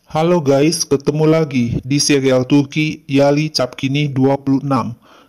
Halo guys, ketemu lagi di serial Turki Yali Çapkini 26.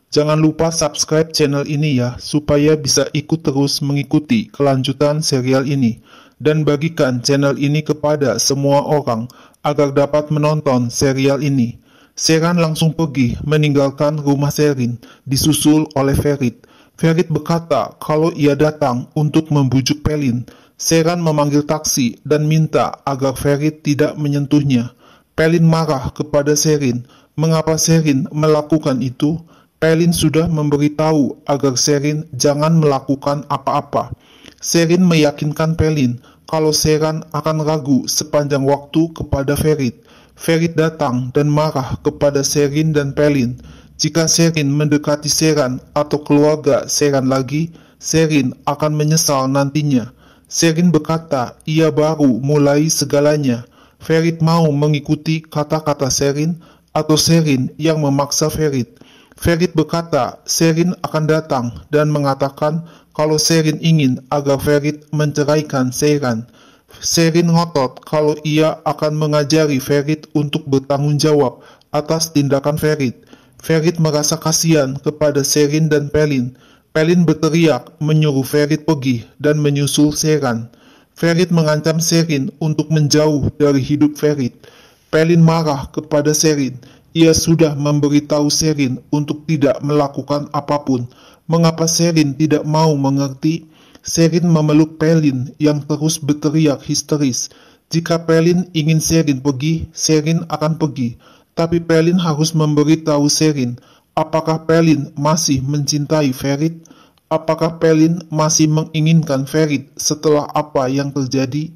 Jangan lupa subscribe channel ini ya, supaya bisa ikut terus mengikuti kelanjutan serial ini. Dan bagikan channel ini kepada semua orang, agar dapat menonton serial ini. Seren langsung pergi meninggalkan rumah Serin, disusul oleh Ferit. Ferit berkata kalau ia datang untuk membujuk Pelin. Seren memanggil taksi dan minta agar Ferit tidak menyentuhnya. Pelin marah kepada Serin. Mengapa Serin melakukan itu? Pelin sudah memberitahu agar Serin jangan melakukan apa-apa. Serin meyakinkan Pelin kalau Seren akan ragu sepanjang waktu kepada Ferit. Ferit datang dan marah kepada Serin dan Pelin. Jika Serin mendekati Seren atau keluarga Seren lagi, Serin akan menyesal nantinya. Serin berkata ia baru mulai segalanya. Ferit mau mengikuti kata-kata Serin atau Serin yang memaksa Ferit. Ferit berkata Serin akan datang dan mengatakan kalau Serin ingin agar Ferit menceraikan Seren. Serin ngotot kalau ia akan mengajari Ferit untuk bertanggung jawab atas tindakan Ferit. Ferit merasa kasihan kepada Serin dan Pelin. Pelin berteriak menyuruh Ferit pergi dan menyusul Seren. Ferit mengancam Serin untuk menjauh dari hidup Ferit. Pelin marah kepada Serin. Ia sudah memberitahu Serin untuk tidak melakukan apapun. Mengapa Serin tidak mau mengerti? Serin memeluk Pelin yang terus berteriak histeris. Jika Pelin ingin Serin pergi, Serin akan pergi. Tapi Pelin harus memberitahu Serin. Apakah Pelin masih mencintai Ferit? Apakah Pelin masih menginginkan Ferit setelah apa yang terjadi?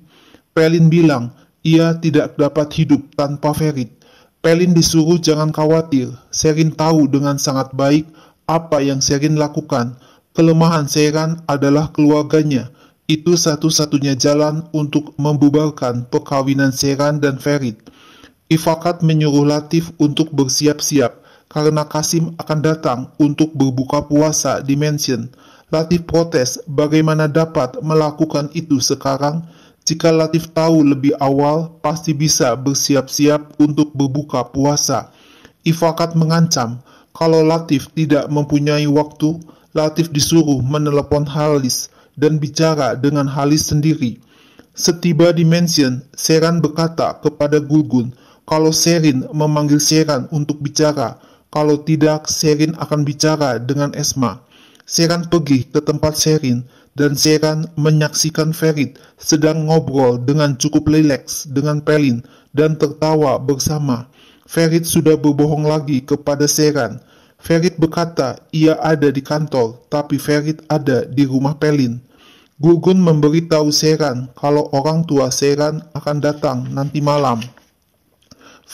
Pelin bilang ia tidak dapat hidup tanpa Ferit. Pelin disuruh jangan khawatir. Serin tahu dengan sangat baik apa yang Serin lakukan. Kelemahan Seren adalah keluarganya. Itu satu-satunya jalan untuk membubarkan perkawinan Seren dan Ferit. Ifakat menyuruh Latif untuk bersiap-siap karena Kasim akan datang untuk berbuka puasa di mansion. Latif protes bagaimana dapat melakukan itu sekarang. Jika Latif tahu lebih awal, pasti bisa bersiap-siap untuk berbuka puasa. Ifakat mengancam kalau Latif tidak mempunyai waktu, Latif disuruh menelepon Halis dan bicara dengan Halis sendiri. Setiba di mansion, Seren berkata kepada Gulgun kalau Serin memanggil Seren untuk bicara. Kalau tidak, Serin akan bicara dengan Esma. Seren pergi ke tempat Serin dan Seren menyaksikan Ferit sedang ngobrol dengan cukup rileks dengan Pelin dan tertawa bersama. Ferit sudah berbohong lagi kepada Seren. Ferit berkata ia ada di kantor, tapi Ferit ada di rumah Pelin. Gulgun memberitahu Seren kalau orang tua Seren akan datang nanti malam.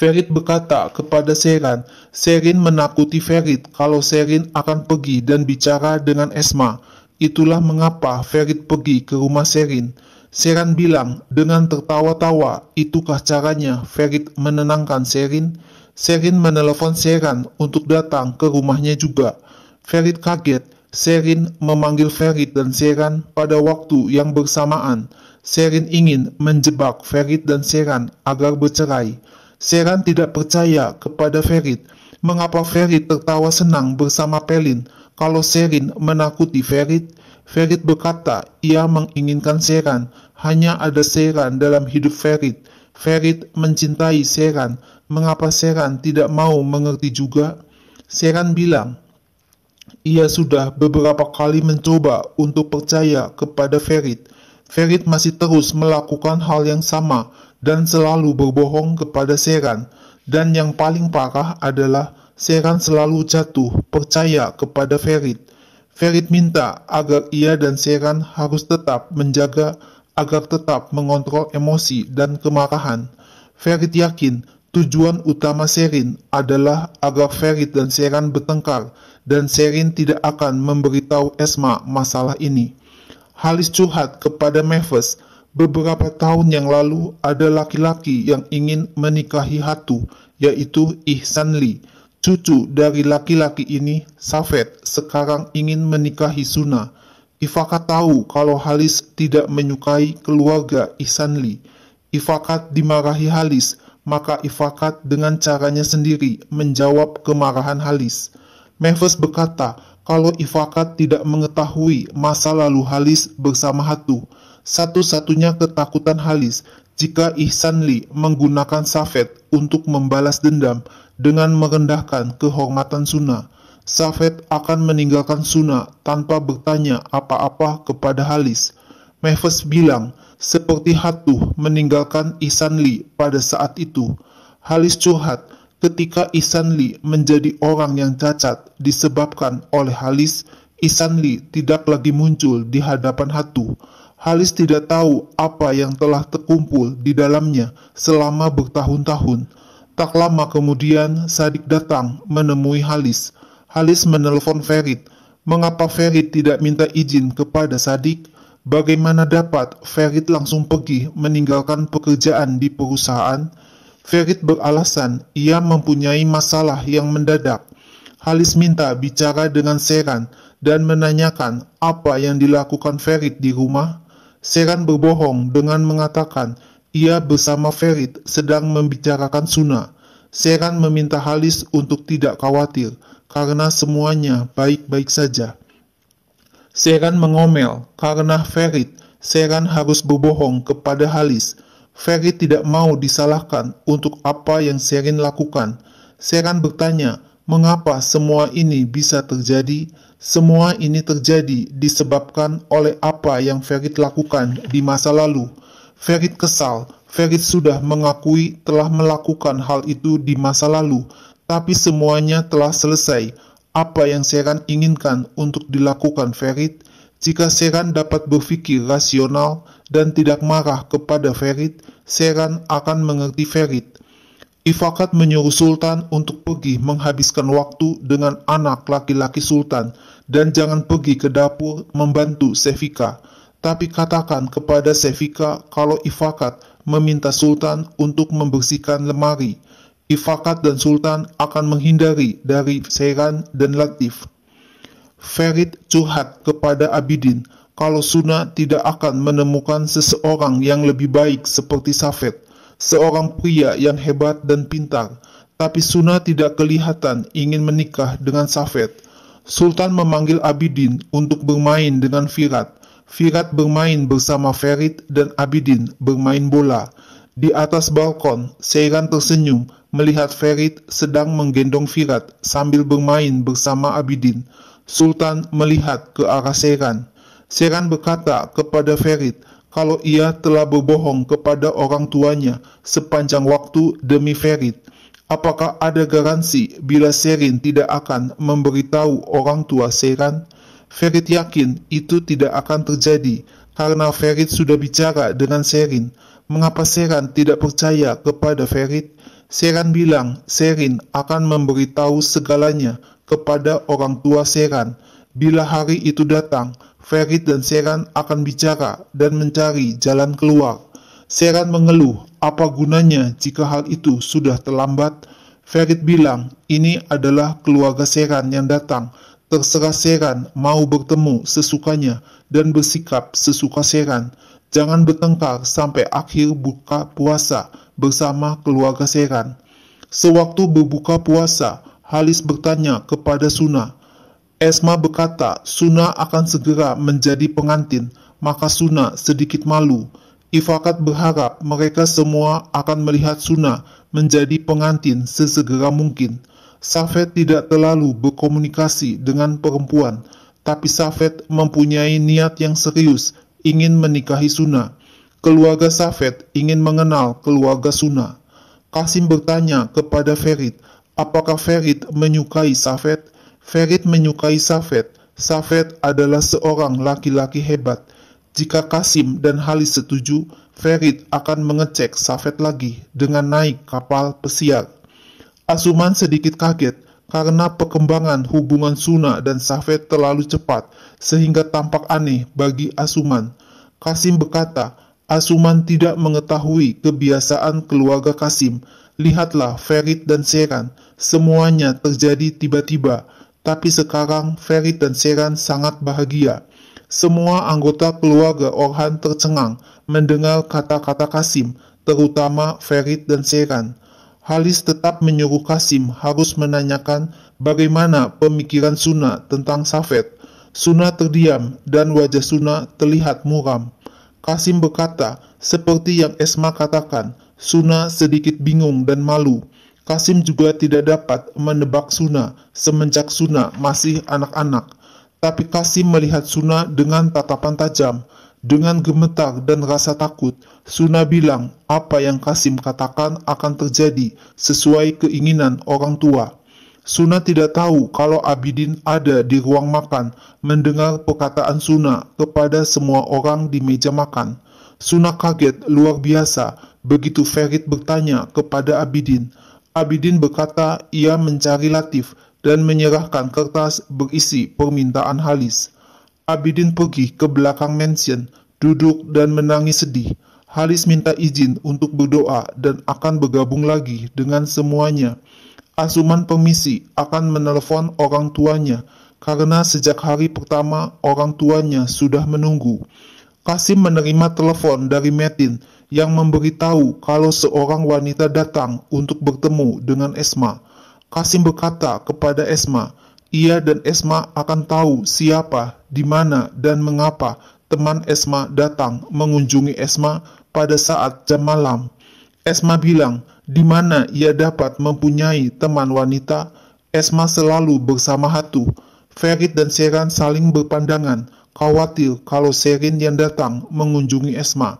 Ferit berkata kepada Seren, Serin menakuti Ferit kalau Serin akan pergi dan bicara dengan Esma. Itulah mengapa Ferit pergi ke rumah Serin. Seren bilang dengan tertawa-tawa, itukah caranya Ferit menenangkan Serin? Serin menelepon Seren untuk datang ke rumahnya juga. Ferit kaget. Serin memanggil Ferit dan Seren pada waktu yang bersamaan. Serin ingin menjebak Ferit dan Seren agar bercerai. Seren tidak percaya kepada Ferit. Mengapa Ferit tertawa senang bersama Pelin kalau Serin menakuti Ferit? Ferit berkata ia menginginkan Seren. Hanya ada Seren dalam hidup Ferit. Ferit mencintai Seren. Mengapa Seren tidak mau mengerti juga? Seren bilang ia sudah beberapa kali mencoba untuk percaya kepada Ferit. Ferit masih terus melakukan hal yang sama dan selalu berbohong kepada Seren. Dan yang paling parah adalah Seren selalu jatuh percaya kepada Ferit. Ferit minta agar ia dan Seren harus tetap menjaga agar tetap mengontrol emosi dan kemarahan. Ferit yakin tujuan utama Serin adalah agar Ferit dan Seren bertengkar dan Serin tidak akan memberitahu Esma masalah ini. Halis curhat kepada Mavis. Beberapa tahun yang lalu ada laki-laki yang ingin menikahi Hatu, yaitu Ihsan Lee. Cucu dari laki-laki ini, Safet, sekarang ingin menikahi Suna. Ifakat tahu kalau Halis tidak menyukai keluarga Ihsan Lee. Ifakat dimarahi Halis maka Ifakat dengan caranya sendiri menjawab kemarahan Halis. Mavis berkata kalau Ifakat tidak mengetahui masa lalu Halis bersama Hatu. Satu-satunya ketakutan Halis jika Ihsanli menggunakan Safed untuk membalas dendam dengan merendahkan kehormatan Suna. Safed akan meninggalkan Suna tanpa bertanya apa-apa kepada Halis. Mavis bilang, seperti Hatu meninggalkan Ihsanli pada saat itu. Halis curhat ketika Ihsanli menjadi orang yang cacat disebabkan oleh Halis, Ihsanli tidak lagi muncul di hadapan Hatu. Halis tidak tahu apa yang telah terkumpul di dalamnya selama bertahun-tahun. Tak lama kemudian, Sadik datang menemui Halis. Halis menelpon Ferit. Mengapa Ferit tidak minta izin kepada Sadik? Bagaimana dapat Ferit langsung pergi meninggalkan pekerjaan di perusahaan? Ferit beralasan ia mempunyai masalah yang mendadak. Halis minta bicara dengan Seran dan menanyakan apa yang dilakukan Ferit di rumah. Seran berbohong dengan mengatakan ia bersama Ferit sedang membicarakan Suna. Seran meminta Halis untuk tidak khawatir karena semuanya baik-baik saja. Seran mengomel karena Ferit. Seran harus berbohong kepada Halis. Ferit tidak mau disalahkan untuk apa yang Seran lakukan. Seran bertanya, mengapa semua ini bisa terjadi? Semua ini terjadi disebabkan oleh apa yang Ferit lakukan di masa lalu. Ferit kesal. Ferit sudah mengakui telah melakukan hal itu di masa lalu, tapi semuanya telah selesai. Apa yang Seran inginkan untuk dilakukan Ferit? Jika Seran dapat berpikir rasional dan tidak marah kepada Ferit, Seran akan mengerti Ferit. Ifakat menyuruh Sultan untuk pergi menghabiskan waktu dengan anak laki-laki Sultan dan jangan pergi ke dapur membantu Sefika. Tapi katakan kepada Sefika kalau Ifakat meminta Sultan untuk membersihkan lemari. Ifakat dan Sultan akan menghindari dari Seran dan Latif. Ferit curhat kepada Abidin kalau Suna tidak akan menemukan seseorang yang lebih baik seperti Safed, seorang pria yang hebat dan pintar, tapi Suna tidak kelihatan ingin menikah dengan Safed. Sultan memanggil Abidin untuk bermain dengan Firat. Firat bermain bersama Ferit dan Abidin bermain bola. Di atas balkon, Seran tersenyum melihat Ferit sedang menggendong Firat sambil bermain bersama Abidin. Sultan melihat ke arah Seran. Seran berkata kepada Ferit kalau ia telah berbohong kepada orang tuanya sepanjang waktu demi Ferit. Apakah ada garansi bila Serin tidak akan memberitahu orang tua Seran? Ferit yakin itu tidak akan terjadi karena Ferit sudah bicara dengan Serin. Mengapa Seran tidak percaya kepada Ferit? Seran bilang Serin akan memberitahu segalanya kepada orang tua Seran. Bila hari itu datang, Ferit dan Seran akan bicara dan mencari jalan keluar. Seran mengeluh, apa gunanya jika hal itu sudah terlambat? Ferit bilang, ini adalah keluarga Seran yang datang. Terserah Seran mau bertemu sesukanya dan bersikap sesuka Seran. Jangan bertengkar sampai akhir buka puasa bersama keluarga Seran. Sewaktu berbuka puasa, Halis bertanya kepada Suna. Esma berkata Suna akan segera menjadi pengantin, maka Suna sedikit malu. Ifakat berharap mereka semua akan melihat Suna menjadi pengantin sesegera mungkin. Safed tidak terlalu berkomunikasi dengan perempuan, tapi Safed mempunyai niat yang serius ingin menikahi Suna. Keluarga Safed ingin mengenal keluarga Suna. Kasim bertanya kepada Ferit, apakah Ferit menyukai Safed? Ferit menyukai Safed. Safed adalah seorang laki-laki hebat. Jika Kasim dan Halis setuju, Ferit akan mengecek Safed lagi dengan naik kapal pesiar. Asuman sedikit kaget karena perkembangan hubungan Suna dan Safed terlalu cepat sehingga tampak aneh bagi Asuman. Kasim berkata, Asuman tidak mengetahui kebiasaan keluarga Kasim. Lihatlah Ferit dan Seran, semuanya terjadi tiba-tiba. Tapi sekarang Ferit dan Seran sangat bahagia. Semua anggota keluarga Orhan tercengang mendengar kata-kata Kasim, terutama Ferit dan Seran. Halis tetap menyuruh Kasim harus menanyakan bagaimana pemikiran Suna tentang Safet. Suna terdiam dan wajah Suna terlihat muram. Kasim berkata, seperti yang Esma katakan, Suna sedikit bingung dan malu. Kasim juga tidak dapat menebak Suna semenjak Suna masih anak-anak. Tapi Kasim melihat Suna dengan tatapan tajam. Dengan gemetar dan rasa takut, Suna bilang apa yang Kasim katakan akan terjadi sesuai keinginan orang tua. Suna tidak tahu kalau Abidin ada di ruang makan mendengar perkataan Suna kepada semua orang di meja makan. Suna kaget luar biasa begitu Ferit bertanya kepada Abidin. Abidin berkata ia mencari Latif dan menyerahkan kertas berisi permintaan Halis. Abidin pergi ke belakang mansion, duduk dan menangis sedih. Halis minta izin untuk berdoa dan akan bergabung lagi dengan semuanya. Asuman permisi akan menelepon orang tuanya karena sejak hari pertama orang tuanya sudah menunggu. Kasim menerima telepon dari Metin yang memberitahu kalau seorang wanita datang untuk bertemu dengan Esma. Kasim berkata kepada Esma, ia dan Esma akan tahu siapa, di mana, dan mengapa teman Esma datang mengunjungi Esma pada saat jam malam. Esma bilang, di mana ia dapat mempunyai teman wanita. Esma selalu bersama Hatu. Ferit dan Seran saling berpandangan, khawatir kalau Serin yang datang mengunjungi Esma.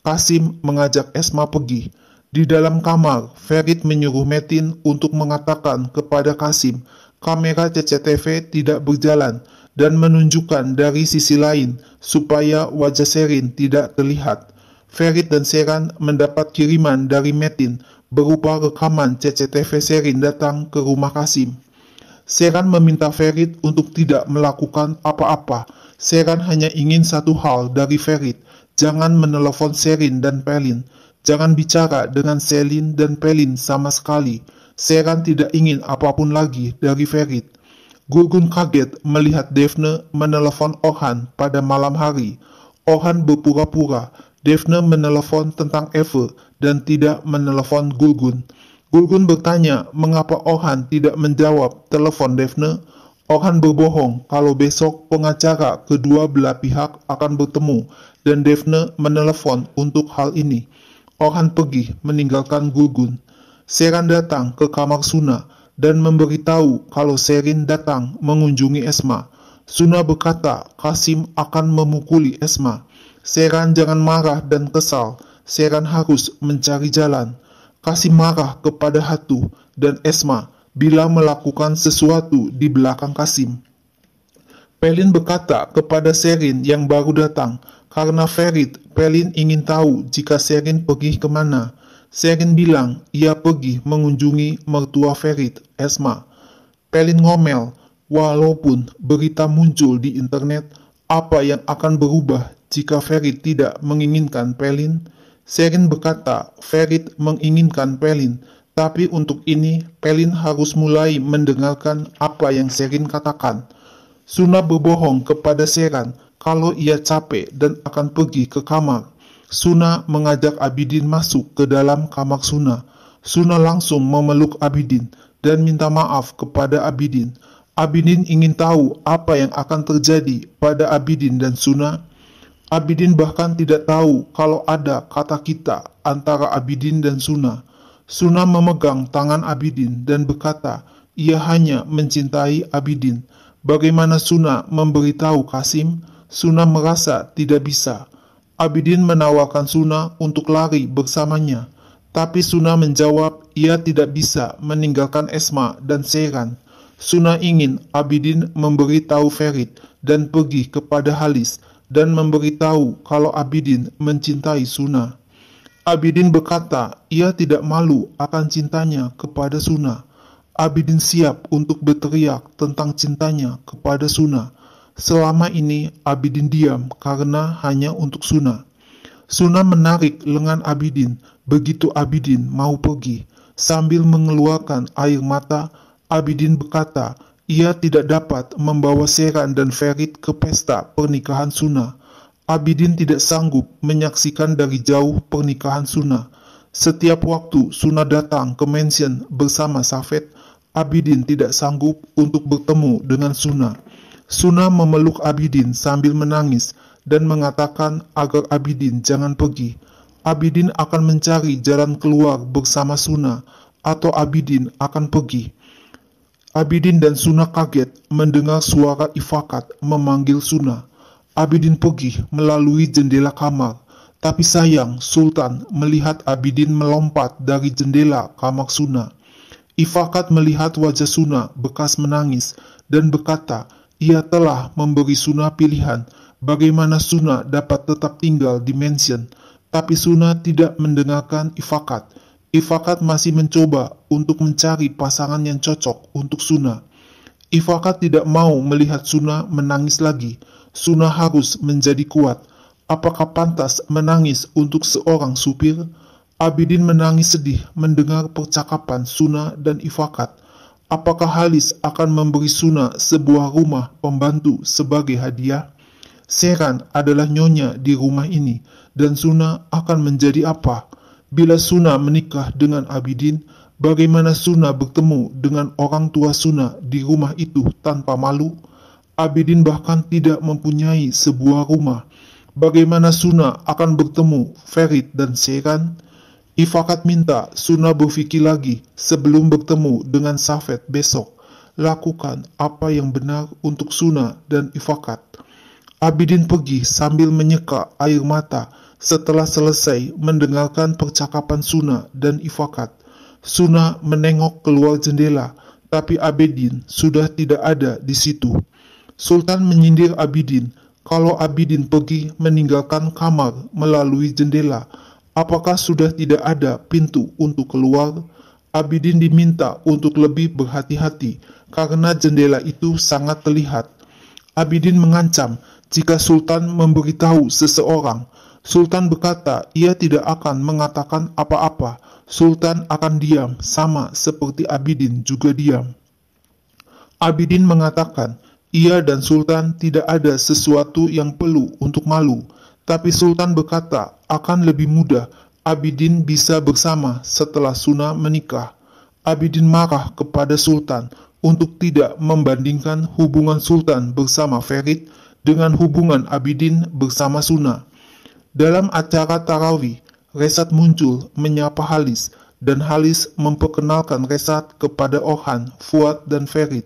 Kasim mengajak Esma pergi. Di dalam kamar, Ferit menyuruh Metin untuk mengatakan kepada Kasim, kamera CCTV tidak berjalan dan menunjukkan dari sisi lain supaya wajah Serin tidak terlihat. Ferit dan Seran mendapat kiriman dari Metin berupa rekaman CCTV Serin datang ke rumah Kasim. Seran meminta Ferit untuk tidak melakukan apa-apa. Seran hanya ingin satu hal dari Ferit, jangan menelepon Serin dan Pelin. Jangan bicara dengan Selin dan Pelin sama sekali. Seran tidak ingin apapun lagi dari Ferit. Gurgun kaget melihat Daphne menelepon Orhan pada malam hari. Orhan berpura-pura. Daphne menelepon tentang Eve dan tidak menelepon Gurgun. Gurgun bertanya mengapa Orhan tidak menjawab telepon Daphne. Orhan berbohong kalau besok pengacara kedua belah pihak akan bertemu dan Daphne menelepon untuk hal ini. Orhan pergi meninggalkan Gurgun. Seran datang ke kamar Suna dan memberitahu kalau Serin datang mengunjungi Esma. Suna berkata Kasim akan memukuli Esma. Seran jangan marah dan kesal. Seran harus mencari jalan. Kasim marah kepada Hatu dan Esma bila melakukan sesuatu di belakang Kasim. Pelin berkata kepada Serin yang baru datang, karena Ferit, Pelin ingin tahu jika Serin pergi kemana. Serin bilang ia pergi mengunjungi mertua Ferit, Esma. Pelin ngomel, walaupun berita muncul di internet, apa yang akan berubah jika Ferit tidak menginginkan Pelin? Serin berkata Ferit menginginkan Pelin, tapi untuk ini Pelin harus mulai mendengarkan apa yang Serin katakan. Suna berbohong kepada Seran kalau ia capek dan akan pergi ke kamar. Suna mengajak Abidin masuk ke dalam kamar Suna. Suna langsung memeluk Abidin dan minta maaf kepada Abidin. Abidin ingin tahu apa yang akan terjadi pada Abidin dan Suna. Abidin bahkan tidak tahu kalau ada kata kita antara Abidin dan Suna. Suna memegang tangan Abidin dan berkata ia hanya mencintai Abidin. Bagaimana Suna memberitahu Kasim? Suna merasa tidak bisa. Abidin menawarkan Suna untuk lari bersamanya. Tapi Suna menjawab ia tidak bisa meninggalkan Esma dan Seran. Suna ingin Abidin memberitahu Ferit dan pergi kepada Halis dan memberitahu kalau Abidin mencintai Suna. Abidin berkata ia tidak malu akan cintanya kepada Suna. Abidin siap untuk berteriak tentang cintanya kepada Suna. Selama ini Abidin diam karena hanya untuk Suna. Suna menarik lengan Abidin begitu Abidin mau pergi. Sambil mengeluarkan air mata, Abidin berkata ia tidak dapat membawa Seran dan Ferit ke pesta pernikahan Suna. Abidin tidak sanggup menyaksikan dari jauh pernikahan Suna. Setiap waktu Suna datang ke mansion bersama Safet, Abidin tidak sanggup untuk bertemu dengan Suna. Suna memeluk Abidin sambil menangis dan mengatakan agar Abidin jangan pergi. Abidin akan mencari jalan keluar bersama Suna, atau Abidin akan pergi. Abidin dan Suna kaget mendengar suara Ifakat memanggil Suna. Abidin pergi melalui jendela kamar, tapi sayang Sultan melihat Abidin melompat dari jendela kamar Suna. Ifakat melihat wajah Suna bekas menangis dan berkata, ia telah memberi Suna pilihan bagaimana Suna dapat tetap tinggal di mansion, tapi Suna tidak mendengarkan Ifakat. Ifakat masih mencoba untuk mencari pasangan yang cocok untuk Suna. Ifakat tidak mau melihat Suna menangis lagi. Suna harus menjadi kuat. Apakah pantas menangis untuk seorang supir? Abidin menangis sedih mendengar percakapan Suna dan Ifakat. Apakah Halis akan memberi Suna sebuah rumah pembantu sebagai hadiah? Seran adalah nyonya di rumah ini, dan Suna akan menjadi apa? Bila Suna menikah dengan Abidin, bagaimana Suna bertemu dengan orang tua Suna di rumah itu tanpa malu? Abidin bahkan tidak mempunyai sebuah rumah. Bagaimana Suna akan bertemu Ferit dan Seran? Ifakat minta Suna berpikir lagi sebelum bertemu dengan Safet besok. Lakukan apa yang benar untuk Suna dan Ifakat. Abidin pergi sambil menyeka air mata setelah selesai mendengarkan percakapan Suna dan Ifakat. Suna menengok keluar jendela, tapi Abidin sudah tidak ada di situ. Sultan menyindir Abidin kalau Abidin pergi meninggalkan kamar melalui jendela. Apakah sudah tidak ada pintu untuk keluar? Abidin diminta untuk lebih berhati-hati karena jendela itu sangat terlihat. Abidin mengancam jika Sultan memberitahu seseorang. Sultan berkata ia tidak akan mengatakan apa-apa. Sultan akan diam, sama seperti Abidin juga diam. Abidin mengatakan ia dan Sultan tidak ada sesuatu yang perlu untuk malu. Tapi Sultan berkata akan lebih mudah Abidin bisa bersama setelah Suna menikah. Abidin marah kepada Sultan untuk tidak membandingkan hubungan Sultan bersama Ferit dengan hubungan Abidin bersama Suna. Dalam acara tarawih, Resat muncul menyapa Halis, dan Halis memperkenalkan Resat kepada Orhan, Fuad, dan Ferit.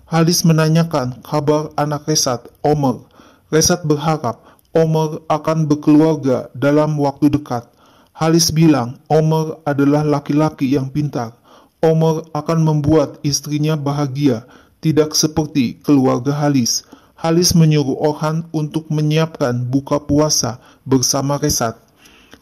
Halis menanyakan kabar anak Resat, Omar. Resat berharap Omar akan berkeluarga dalam waktu dekat. Halis bilang Omar adalah laki-laki yang pintar. Omar akan membuat istrinya bahagia, tidak seperti keluarga Halis. Halis menyuruh Orhan untuk menyiapkan buka puasa bersama Resat.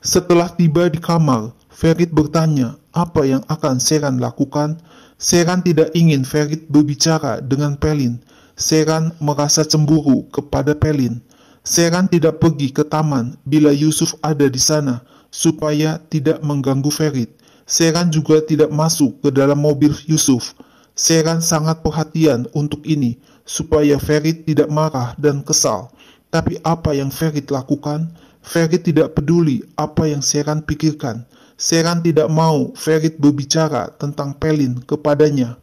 Setelah tiba di kamar, Ferit bertanya apa yang akan Seran lakukan. Seran tidak ingin Ferit berbicara dengan Pelin. Seran merasa cemburu kepada Pelin. Seran tidak pergi ke taman bila Yusuf ada di sana, supaya tidak mengganggu Ferit. Seran juga tidak masuk ke dalam mobil Yusuf. Seran sangat perhatian untuk ini, supaya Ferit tidak marah dan kesal. Tapi apa yang Ferit lakukan? Ferit tidak peduli apa yang Seran pikirkan. Seran tidak mau Ferit berbicara tentang Pelin kepadanya.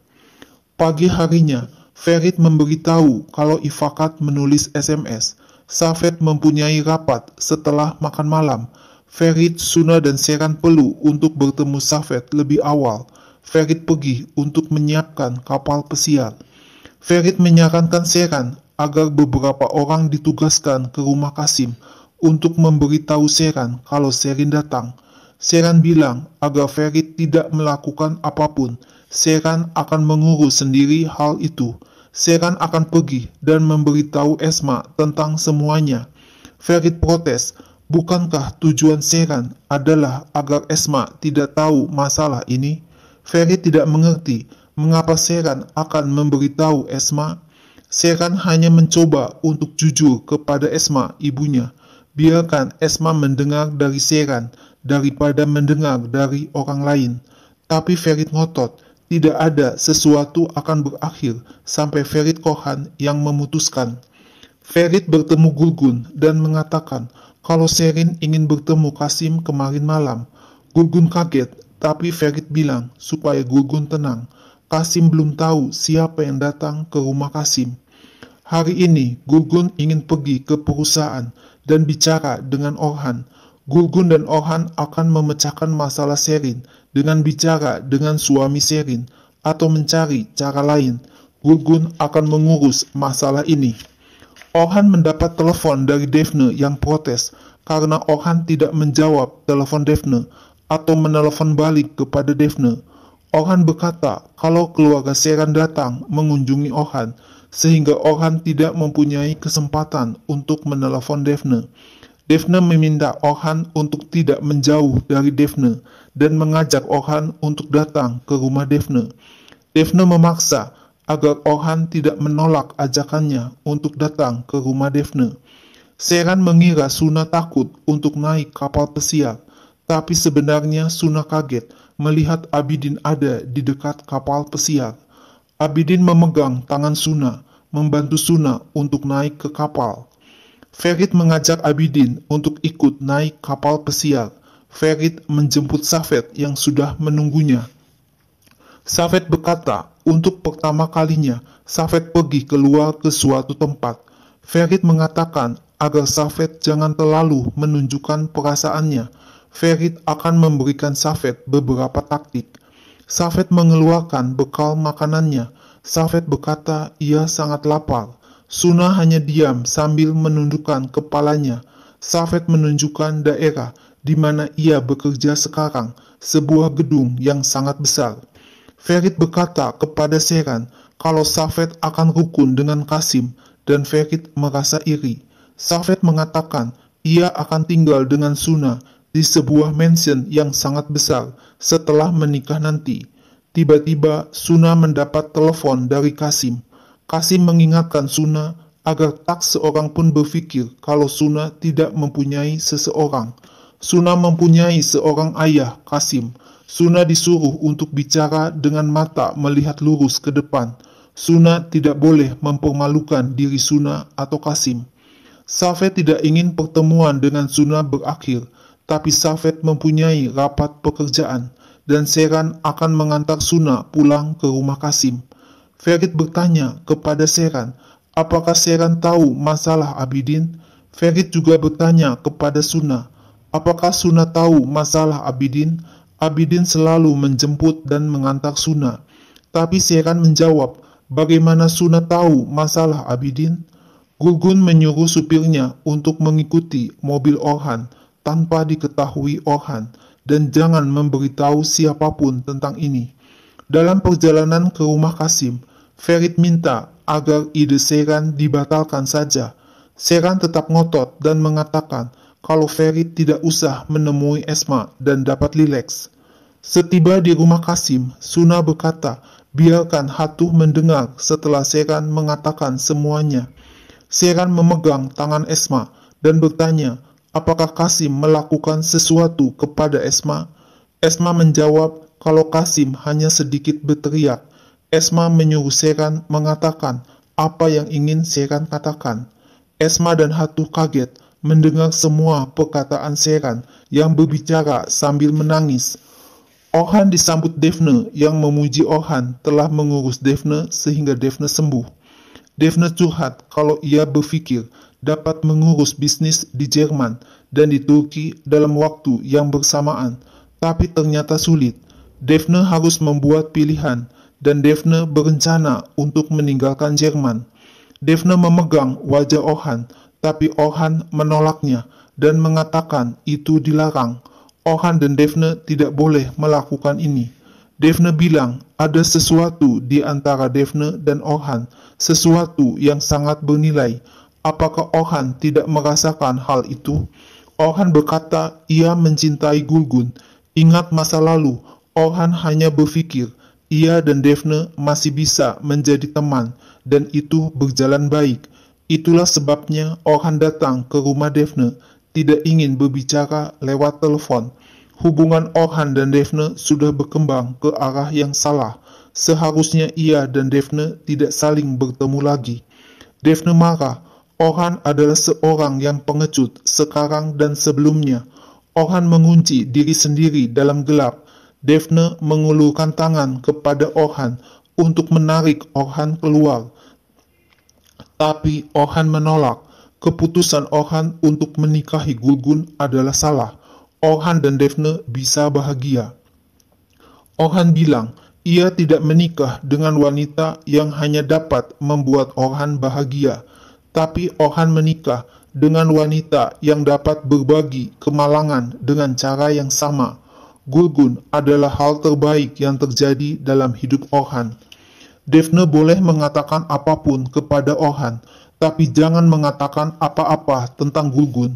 Pagi harinya, Ferit memberitahu kalau Ifakat menulis SMS. Safet mempunyai rapat setelah makan malam. Ferit, Suna, dan Seran perlu untuk bertemu Safet lebih awal. Ferit pergi untuk menyiapkan kapal pesiar. Ferit menyarankan Seran agar beberapa orang ditugaskan ke rumah Kasim untuk memberitahu Seran kalau Serin datang. Seran bilang agar Ferit tidak melakukan apapun. Seran akan mengurus sendiri hal itu. Seran akan pergi dan memberitahu Esma tentang semuanya. Ferit protes, bukankah tujuan Seran adalah agar Esma tidak tahu masalah ini? Ferit tidak mengerti mengapa Seran akan memberitahu Esma. Seran hanya mencoba untuk jujur kepada Esma, ibunya. Biarkan Esma mendengar dari Seran daripada mendengar dari orang lain. Tapi Ferit ngotot, tidak ada sesuatu akan berakhir sampai Ferit Korhan yang memutuskan. Ferit bertemu Gulgun dan mengatakan kalau Sherin ingin bertemu Kasim kemarin malam. Gulgun kaget, tapi Ferit bilang supaya Gulgun tenang. Kasim belum tahu siapa yang datang ke rumah Kasim. Hari ini Gulgun ingin pergi ke perusahaan dan bicara dengan Orhan. Gulgun dan Orhan akan memecahkan masalah Sherin dengan bicara dengan suami Sherin atau mencari cara lain. Gulgun akan mengurus masalah ini. Orhan mendapat telepon dari Daphne yang protes karena Orhan tidak menjawab telepon Daphne atau menelepon balik kepada Daphne. Orhan berkata kalau keluarga Sherin datang mengunjungi Orhan, sehingga Orhan tidak mempunyai kesempatan untuk menelepon Daphne. Daphne meminta Orhan untuk tidak menjauh dari Daphne dan mengajak Orhan untuk datang ke rumah Daphne. Daphne memaksa agar Orhan tidak menolak ajakannya untuk datang ke rumah Daphne. Sherin mengira Suna takut untuk naik kapal pesiar, tapi sebenarnya Suna kaget melihat Abidin ada di dekat kapal pesiar. Abidin memegang tangan Suna, membantu Suna untuk naik ke kapal. Ferit mengajak Abidin untuk ikut naik kapal pesiar. Ferit menjemput Safet yang sudah menunggunya. Safet berkata, untuk pertama kalinya, Safet pergi keluar ke suatu tempat. Ferit mengatakan agar Safet jangan terlalu menunjukkan perasaannya. Ferit akan memberikan Safet beberapa taktik. Safet mengeluarkan bekal makanannya. Safet berkata ia sangat lapar. Suna hanya diam sambil menundukkan kepalanya. Safet menunjukkan daerah di mana ia bekerja sekarang, sebuah gedung yang sangat besar. Ferit berkata kepada Sherin kalau Safet akan rukun dengan Kasim dan Ferit merasa iri. Safet mengatakan ia akan tinggal dengan Suna di sebuah mansion yang sangat besar setelah menikah nanti. Tiba-tiba Suna mendapat telepon dari Kasim. Kasim mengingatkan Suna agar tak seorang pun berpikir kalau Suna tidak mempunyai seseorang. Suna mempunyai seorang ayah, Kasim. Suna disuruh untuk bicara dengan mata melihat lurus ke depan. Suna tidak boleh mempermalukan diri Suna atau Kasim. Safet tidak ingin pertemuan dengan Suna berakhir, tapi Safet mempunyai rapat pekerjaan, dan Sherin akan mengantar Suna pulang ke rumah Kasim. Ferit bertanya kepada Sherin, apakah Sherin tahu masalah Abidin? Ferit juga bertanya kepada Suna, apakah Suna tahu masalah Abidin? Abidin selalu menjemput dan mengantar Suna. Tapi Sherin menjawab, bagaimana Suna tahu masalah Abidin? Gulgun menyuruh supirnya untuk mengikuti mobil Orhan tanpa diketahui Orhan dan jangan memberitahu siapapun tentang ini. Dalam perjalanan ke rumah Kasim, Ferit minta agar ide Sherin dibatalkan saja. Sherin tetap ngotot dan mengatakan kalau Ferit tidak usah menemui Esma dan dapat rileks. Setiba di rumah Kasim, Suna berkata, biarkan Hatuh mendengar setelah Sherin mengatakan semuanya. Sherin memegang tangan Esma dan bertanya, apakah Kasim melakukan sesuatu kepada Esma? Esma menjawab kalau Kasim hanya sedikit berteriak. Esma menyuruh Sherin mengatakan apa yang ingin Sherin katakan. Esma dan Hatuh kaget mendengar semua perkataan Sherin yang berbicara sambil menangis. Orhan disambut Daphne yang memuji Orhan telah mengurus Daphne sehingga Daphne sembuh. Daphne curhat kalau ia berpikir dapat mengurus bisnis di Jerman dan di Turki dalam waktu yang bersamaan, tapi ternyata sulit. Daphne harus membuat pilihan dan Daphne berencana untuk meninggalkan Jerman. Daphne memegang wajah Orhan, tapi Orhan menolaknya dan mengatakan itu dilarang. Orhan dan Daphne tidak boleh melakukan ini. Daphne bilang ada sesuatu di antara Daphne dan Orhan, sesuatu yang sangat bernilai. Apakah Orhan tidak merasakan hal itu? Orhan berkata ia mencintai Gulgun. Ingat masa lalu, Orhan hanya berpikir ia dan Daphne masih bisa menjadi teman dan itu berjalan baik. Itulah sebabnya Orhan datang ke rumah Daphne, tidak ingin berbicara lewat telepon. Hubungan Orhan dan Daphne sudah berkembang ke arah yang salah. Seharusnya ia dan Daphne tidak saling bertemu lagi. Daphne marah. Orhan adalah seorang yang pengecut sekarang dan sebelumnya. Orhan mengunci diri sendiri dalam gelap. Daphne mengulurkan tangan kepada Orhan untuk menarik Orhan keluar. Tapi Orhan menolak. Keputusan Orhan untuk menikahi Gulgun adalah salah. Orhan dan Daphne bisa bahagia. Orhan bilang ia tidak menikah dengan wanita yang hanya dapat membuat Orhan bahagia, tapi Orhan menikah dengan wanita yang dapat berbagi kemalangan dengan cara yang sama. Gulgun adalah hal terbaik yang terjadi dalam hidup Orhan. Daphne boleh mengatakan apapun kepada Orhan, tapi jangan mengatakan apa-apa tentang Gulgun.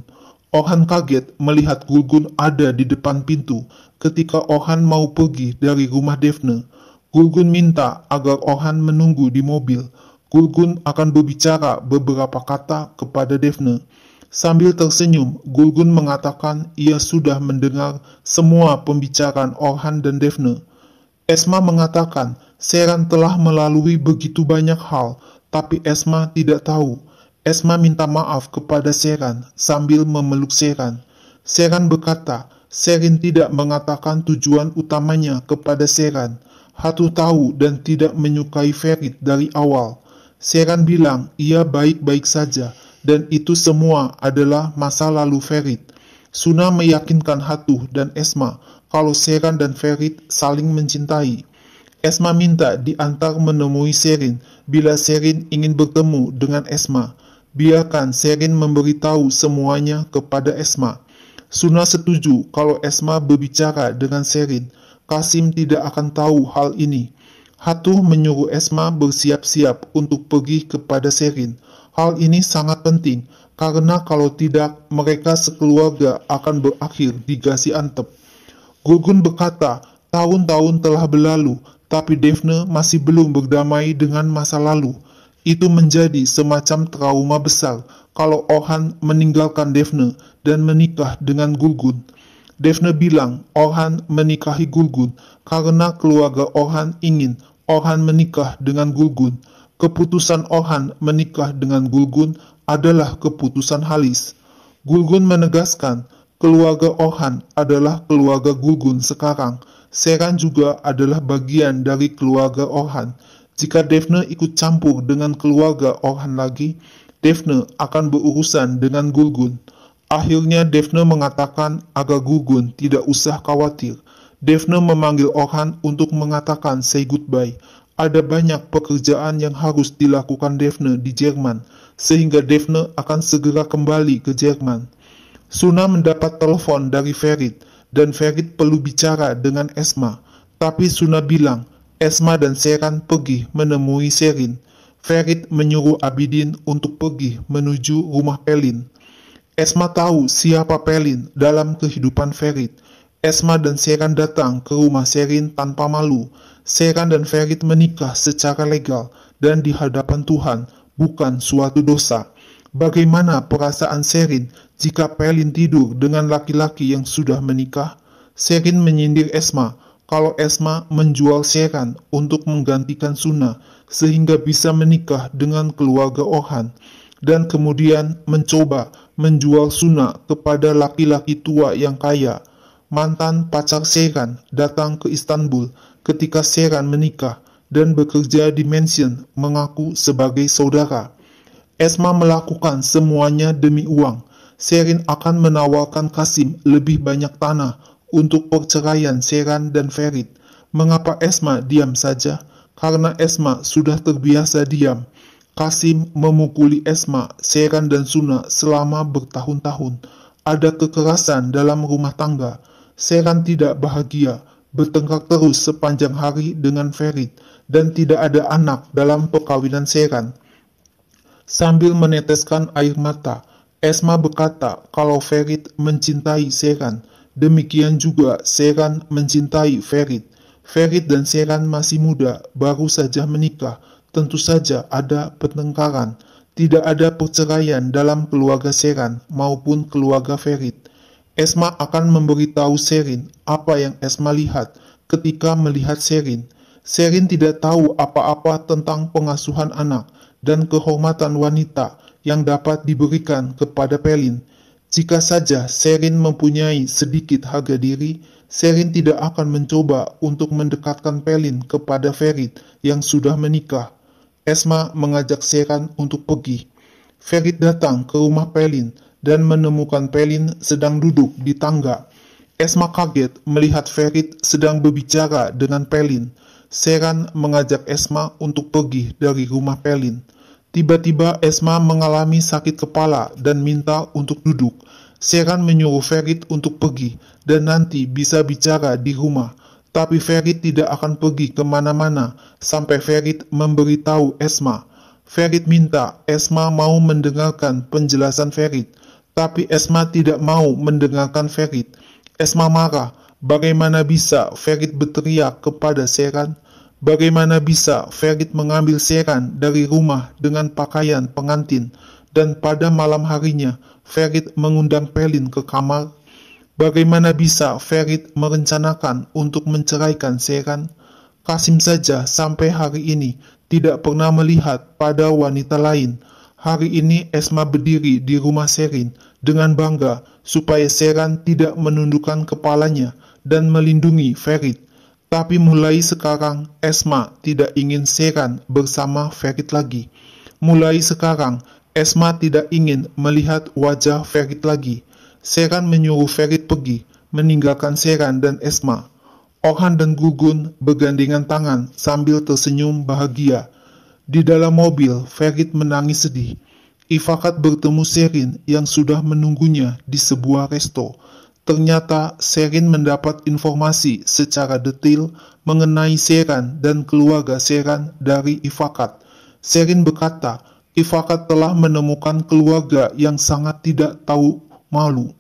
Orhan kaget melihat Gulgun ada di depan pintu ketika Orhan mau pergi dari rumah Daphne. Gulgun minta agar Orhan menunggu di mobil. Gulgun akan berbicara beberapa kata kepada Daphne. Sambil tersenyum, Gulgun mengatakan ia sudah mendengar semua pembicaraan Orhan dan Daphne. Esma mengatakan Seren telah melalui begitu banyak hal, tapi Esma tidak tahu. Esma minta maaf kepada Seren sambil memeluk Seren. Seren berkata, Seren tidak mengatakan tujuan utamanya kepada Seren. Hatu tahu dan tidak menyukai Ferit dari awal. Seren bilang ia baik-baik saja dan itu semua adalah masa lalu Ferit. Suna meyakinkan Hatu dan Esma kalau Seren dan Ferit saling mencintai. Esma minta diantar menemui Seren bila Seren ingin bertemu dengan Esma. Biarkan Seren memberitahu semuanya kepada Esma. Suna setuju kalau Esma berbicara dengan Seren. Kasim tidak akan tahu hal ini. Hatu menyuruh Esma bersiap-siap untuk pergi kepada Seren. Hal ini sangat penting, karena kalau tidak, mereka sekeluarga akan berakhir di Gaziantep. Gulgun berkata, tahun-tahun telah berlalu, tapi Daphne masih belum berdamai dengan masa lalu. Itu menjadi semacam trauma besar kalau Orhan meninggalkan Daphne dan menikah dengan Gulgun. Daphne bilang Orhan menikahi Gulgun karena keluarga Orhan ingin Orhan menikah dengan Gulgun. Keputusan Orhan menikah dengan Gulgun adalah keputusan halis. Gulgun menegaskan keluarga Orhan adalah keluarga Gulgun sekarang. Seren juga adalah bagian dari keluarga Orhan. Jika Daphne ikut campur dengan keluarga Orhan lagi, Daphne akan berurusan dengan Gulgun. Akhirnya Daphne mengatakan agar Gulgun tidak usah khawatir. Daphne memanggil Orhan untuk mengatakan say goodbye. Ada banyak pekerjaan yang harus dilakukan Daphne di Jerman, sehingga Daphne akan segera kembali ke Jerman. Suna mendapat telepon dari Ferit, dan Ferit perlu bicara dengan Esma. Tapi Suna bilang, Esma dan Seren pergi menemui Seren. Ferit menyuruh Abidin untuk pergi menuju rumah Pelin. Esma tahu siapa Pelin dalam kehidupan Ferit. Esma dan Seren datang ke rumah Seren tanpa malu. Seren dan Ferit menikah secara legal dan di hadapan Tuhan, bukan suatu dosa. Bagaimana perasaan Seren jika Pelin tidur dengan laki-laki yang sudah menikah? Seren menyindir Esma kalau Esma menjual Seren untuk menggantikan Suna sehingga bisa menikah dengan keluarga Orhan, dan kemudian mencoba menjual Suna kepada laki-laki tua yang kaya. Mantan pacar Seren datang ke Istanbul ketika Seren menikah dan bekerja di mansion mengaku sebagai saudara. Esma melakukan semuanya demi uang. Seren akan menawarkan Kasim lebih banyak tanah untuk perceraian Seren dan Ferit. Mengapa Esma diam saja? Karena Esma sudah terbiasa diam. Kasim memukuli Esma, Seren dan Suna selama bertahun-tahun. Ada kekerasan dalam rumah tangga. Seren tidak bahagia, bertengkar terus sepanjang hari dengan Ferit, dan tidak ada anak dalam perkawinan Seren. Sambil meneteskan air mata, Esma berkata kalau Ferit mencintai Seren. Demikian juga Seren mencintai Ferit. Ferit dan Seren masih muda, baru saja menikah. Tentu saja ada pertengkaran. Tidak ada perceraian dalam keluarga Seren maupun keluarga Ferit. Esma akan memberitahu Seren apa yang Esma lihat ketika melihat Seren. Seren tidak tahu apa-apa tentang pengasuhan anak dan kehormatan wanita yang dapat diberikan kepada Pelin. Jika saja Sherin mempunyai sedikit harga diri, Sherin tidak akan mencoba untuk mendekatkan Pelin kepada Ferit yang sudah menikah. Esma mengajak Sherin untuk pergi. Ferit datang ke rumah Pelin dan menemukan Pelin sedang duduk di tangga. Esma kaget melihat Ferit sedang berbicara dengan Pelin. Sherin mengajak Esma untuk pergi dari rumah Pelin. Tiba-tiba Esma mengalami sakit kepala dan minta untuk duduk. Sherin menyuruh Ferit untuk pergi dan nanti bisa bicara di rumah. Tapi Ferit tidak akan pergi kemana-mana sampai Ferit memberitahu Esma. Ferit minta Esma mau mendengarkan penjelasan Ferit, tapi Esma tidak mau mendengarkan Ferit. Esma marah. Bagaimana bisa Ferit berteriak kepada Sherin? Bagaimana bisa Ferit mengambil Sherin dari rumah dengan pakaian pengantin dan pada malam harinya Ferit mengundang Pelin ke kamar? Bagaimana bisa Ferit merencanakan untuk menceraikan Sherin? Kasim saja sampai hari ini tidak pernah melihat pada wanita lain. Hari ini Esma berdiri di rumah Sherin dengan bangga supaya Sherin tidak menundukkan kepalanya dan melindungi Ferit. Tapi mulai sekarang Esma tidak ingin Sherin bersama Ferit lagi. Mulai sekarang Esma tidak ingin melihat wajah Ferit lagi. Sherin menyuruh Ferit pergi, meninggalkan Sherin dan Esma. Orhan dan Gugun bergandengan tangan sambil tersenyum bahagia. Di dalam mobil, Ferit menangis sedih. Ifakat bertemu Sherin yang sudah menunggunya di sebuah resto. Ternyata Sherin mendapat informasi secara detail mengenai Sherin dan keluarga Sherin dari Ifakat. Sherin berkata, Ifakat telah menemukan keluarga yang sangat tidak tahu malu.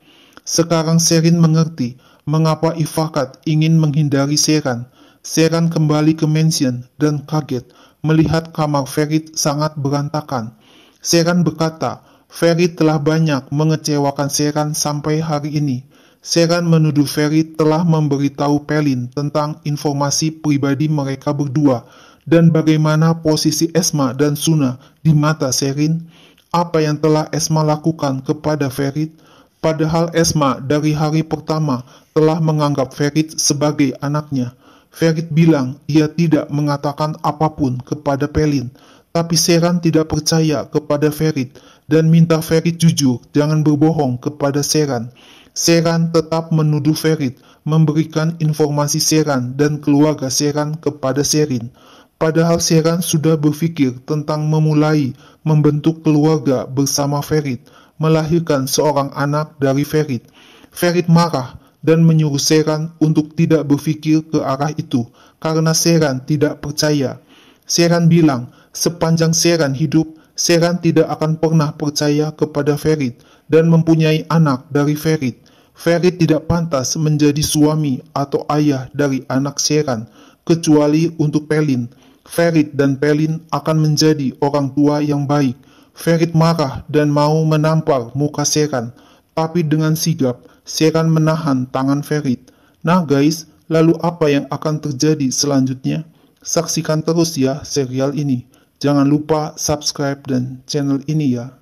Sekarang Sherin mengerti mengapa Ifakat ingin menghindari Sherin. Sherin kembali ke mansion dan kaget melihat kamar Ferit sangat berantakan. Sherin berkata, Ferit telah banyak mengecewakan Sherin sampai hari ini. Sherin menuduh Ferit telah memberitahu Pelin tentang informasi pribadi mereka berdua dan bagaimana posisi Esma dan Suna di mata Sherin. Apa yang telah Esma lakukan kepada Ferit? Padahal Esma dari hari pertama telah menganggap Ferit sebagai anaknya. Ferit bilang ia tidak mengatakan apapun kepada Pelin, tapi Sherin tidak percaya kepada Ferit dan minta Ferit jujur, jangan berbohong kepada Sherin. Sherin tetap menuduh Ferit memberikan informasi Sherin dan keluarga Sherin kepada Sherin. Padahal Sherin sudah berpikir tentang memulai membentuk keluarga bersama Ferit, melahirkan seorang anak dari Ferit. Ferit marah dan menyuruh Sherin untuk tidak berpikir ke arah itu karena Sherin tidak percaya. Sherin bilang, sepanjang Sherin hidup, Sherin tidak akan pernah percaya kepada Ferit dan mempunyai anak dari Ferit. Ferit tidak pantas menjadi suami atau ayah dari anak Sherin, kecuali untuk Pelin. Ferit dan Pelin akan menjadi orang tua yang baik. Ferit marah dan mau menampar muka Sherin, tapi dengan sigap, Sherin menahan tangan Ferit. Nah guys, lalu apa yang akan terjadi selanjutnya? Saksikan terus ya serial ini. Jangan lupa subscribe dan channel ini ya.